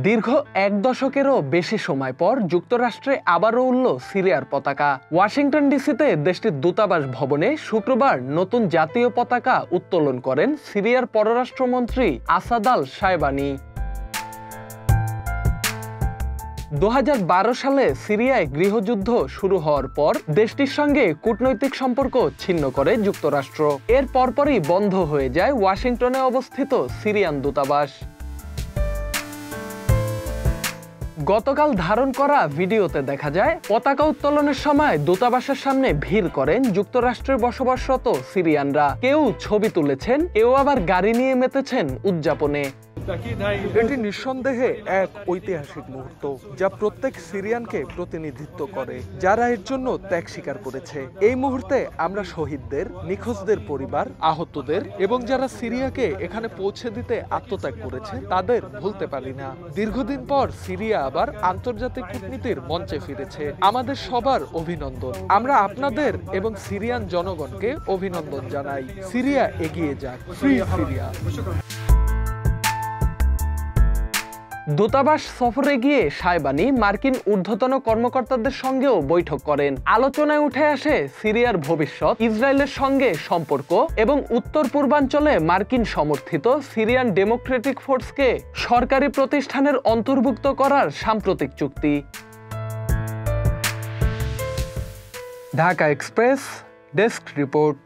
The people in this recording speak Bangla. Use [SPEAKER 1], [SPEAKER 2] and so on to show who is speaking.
[SPEAKER 1] দীর্ঘ এক দশকেরও বেশি সময় পর যুক্তরাষ্ট্রে আবারও উড়ল সিরিয়ার পতাকা। ওয়াশিংটন ডিসিতে দেশটির দূতাবাস ভবনে শুক্রবার নতুন জাতীয় পতাকা উত্তোলন করেন সিরিয়ার পররাষ্ট্রমন্ত্রী আসাদ আল শায়বানি। 2012 সালে সিরিয়ায় গৃহযুদ্ধ শুরু হওয়ার পর দেশটির সঙ্গে কূটনৈতিক সম্পর্ক ছিন্ন করে যুক্তরাষ্ট্র। এর পরপরই বন্ধ হয়ে যায় ওয়াশিংটনে অবস্থিত সিরিয়ান দূতাবাস। গতকাল ধারণ করা ভিডিওতে দেখা যায় পতাকা উত্তোলনের সময় দূতাবাসের সামনে ভিড় করেন যুক্তরাষ্ট্রে বসবাসরত সিরিয়ানরা। কেউ ছবি তুলেছেন, কেউ আবার গাড়ি নিয়ে মেতেছেন উদযাপনে।
[SPEAKER 2] এটি নিঃসন্দেহে এক ঐতিহাসিক মুহূর্ত, যা প্রত্যেক সিরিয়ানকে প্রতিনিধিত্ব করে, যারা এর জন্য ত্যাগ স্বীকার করেছে। এই মুহূর্তে আমরা শহীদদের, নিখোঁজদের পরিবার, আহতদের এবং যারা সিরিয়াকে এখানে পৌঁছে দিতে আত্মত্যাগ করেছে তাদের ভুলতে পারি না। দীর্ঘদিন পর সিরিয়া আবার আন্তর্জাতিক কূটনীতির মঞ্চে ফিরেছে। আমাদের সবার অভিনন্দন। আমরা আপনাদের এবং সিরিয়ান জনগণকে অভিনন্দন জানাই। সিরিয়া এগিয়ে যাক, ফ্রি সিরিয়া।
[SPEAKER 1] দূতাবাস সফরে গিয়ে শায়বানি মার্কিন ঊর্ধ্বতন কর্মকর্তাদের সঙ্গেও বৈঠক করেন। আলোচনায় উঠে আসে সিরিয়ার ভবিষ্যৎ, ইসরায়েলের সঙ্গে সম্পর্ক এবং উত্তর পূর্বাঞ্চলে মার্কিন সমর্থিত সিরিয়ান ডেমোক্রেটিক ফোর্সকে সরকারি প্রতিষ্ঠানের অন্তর্ভুক্ত করার সাম্প্রতিক চুক্তি। Dhaka express desk report.